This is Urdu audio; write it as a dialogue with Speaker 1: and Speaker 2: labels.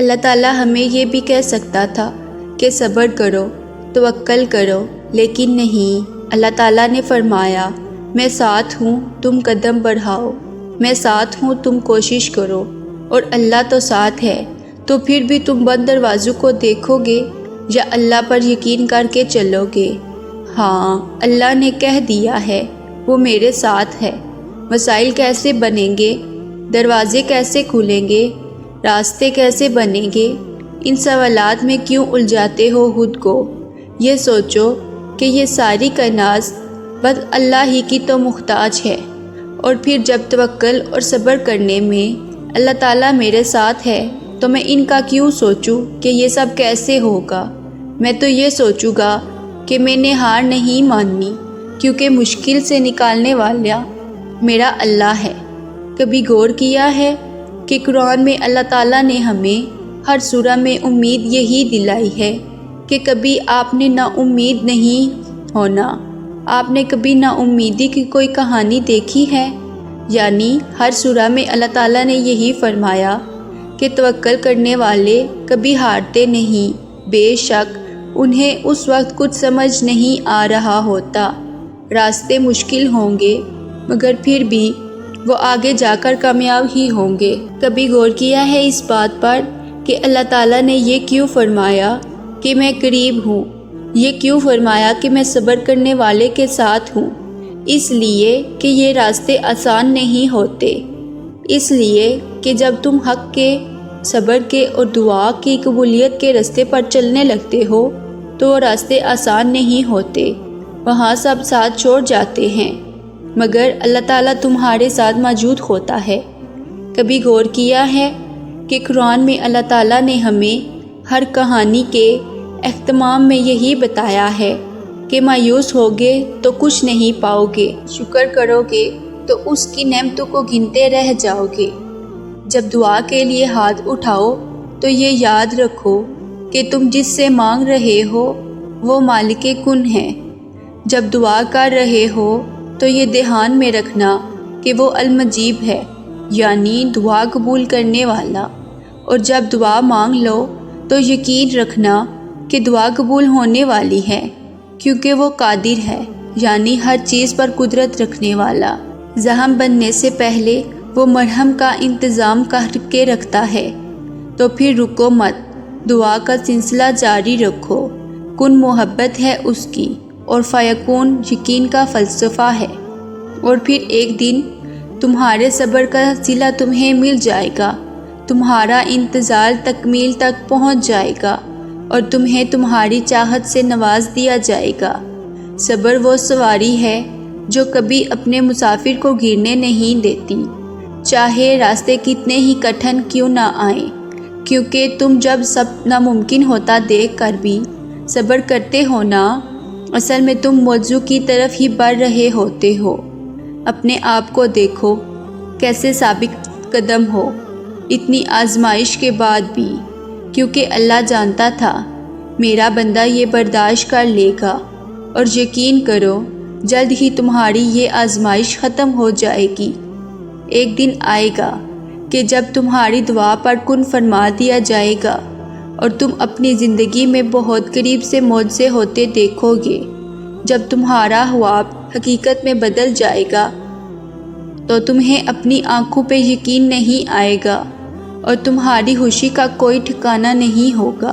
Speaker 1: اللہ تعالیٰ ہمیں یہ بھی کہہ سکتا تھا کہ صبر کرو، توکل کرو، لیکن نہیں۔ اللہ تعالیٰ نے فرمایا، میں ساتھ ہوں، تم قدم بڑھاؤ، میں ساتھ ہوں، تم کوشش کرو، اور اللہ تو ساتھ ہے۔ تو پھر بھی تم بند دروازوں کو دیکھو گے یا اللہ پر یقین کر کے چلو گے؟ ہاں، اللہ نے کہہ دیا ہے، وہ میرے ساتھ ہے۔ مسائل کیسے بنیں گے، دروازے کیسے کھلیں گے، راستے کیسے بنیں گے، ان سوالات میں کیوں الجھاتے ہو خود کو؟ یہ سوچو کہ یہ ساری کائنات بس اللہ ہی کی تو محتاج ہے، اور پھر جب توکل اور صبر کرنے میں اللہ تعالیٰ میرے ساتھ ہے تو میں ان کا کیوں سوچوں کہ یہ سب کیسے ہوگا؟ میں تو یہ سوچوں گا کہ میں نے ہار نہیں ماننی، کیونکہ مشکل سے نکالنے والا میرا اللہ ہے۔ کبھی غور کیا ہے کہ قرآن میں اللہ تعالیٰ نے ہمیں ہر سورہ میں امید یہی دلائی ہے کہ کبھی آپ نے نا امید نہیں ہونا۔ آپ نے کبھی نا امیدی کی کوئی کہانی دیکھی ہے؟ یعنی ہر سورہ میں اللہ تعالیٰ نے یہی فرمایا کہ توکل کرنے والے کبھی ہارتے نہیں، بے شک انہیں اس وقت کچھ سمجھ نہیں آ رہا ہوتا، راستے مشکل ہوں گے مگر پھر بھی وہ آگے جا کر کامیاب ہی ہوں گے۔ کبھی غور کیا ہے اس بات پر کہ اللہ تعالیٰ نے یہ کیوں فرمایا کہ میں قریب ہوں؟ یہ کیوں فرمایا کہ میں صبر کرنے والے کے ساتھ ہوں؟ اس لیے کہ یہ راستے آسان نہیں ہوتے، اس لیے کہ جب تم حق کے، صبر کے اور دعا کی قبولیت کے راستے پر چلنے لگتے ہو تو وہ راستے آسان نہیں ہوتے، وہاں سب ساتھ چھوڑ جاتے ہیں، مگر اللہ تعالیٰ تمہارے ساتھ موجود ہوتا ہے۔ کبھی غور کیا ہے کہ قرآن میں اللہ تعالیٰ نے ہمیں ہر کہانی کے اختتام میں یہی بتایا ہے کہ مایوس ہوگے تو کچھ نہیں پاؤ گے، شکر کرو گے تو اس کی نعمتوں کو گنتے رہ جاؤ گے۔ جب دعا کے لیے ہاتھ اٹھاؤ تو یہ یاد رکھو کہ تم جس سے مانگ رہے ہو وہ مالک کن ہے۔ جب دعا کر رہے ہو تو یہ دھیان میں رکھنا کہ وہ المجیب ہے، یعنی دعا قبول کرنے والا، اور جب دعا مانگ لو تو یقین رکھنا کہ دعا قبول ہونے والی ہے، کیونکہ وہ قادر ہے، یعنی ہر چیز پر قدرت رکھنے والا۔ زخم بننے سے پہلے وہ مرہم کا انتظام کر کے رکھتا ہے، تو پھر رکو مت، دعا کا سلسلہ جاری رکھو۔ کن محبت ہے اس کی اور فیکون یقین کا فلسفہ ہے، اور پھر ایک دن تمہارے صبر کا صلہ تمہیں مل جائے گا، تمہارا انتظار تکمیل تک پہنچ جائے گا اور تمہیں تمہاری چاہت سے نواز دیا جائے گا۔ صبر وہ سواری ہے جو کبھی اپنے مسافر کو گرنے نہیں دیتی، چاہے راستے کتنے ہی کٹھن کیوں نہ آئیں، کیونکہ تم جب سب ناممکن ہوتا دیکھ کر بھی صبر کرتے ہو نا، اصل میں تم موضوع کی طرف ہی بڑھ رہے ہوتے ہو۔ اپنے آپ کو دیکھو، کیسے ثابت قدم ہو اتنی آزمائش کے بعد بھی، کیونکہ اللہ جانتا تھا میرا بندہ یہ برداشت کر لے گا، اور یقین کرو جلد ہی تمہاری یہ آزمائش ختم ہو جائے گی۔ ایک دن آئے گا کہ جب تمہاری دعا پر کن فرما دیا جائے گا اور تم اپنی زندگی میں بہت قریب سے معجزے ہوتے دیکھو گے۔ جب تمہارا خواب حقیقت میں بدل جائے گا تو تمہیں اپنی آنکھوں پہ یقین نہیں آئے گا اور تمہاری خوشی کا کوئی ٹھکانہ نہیں ہوگا۔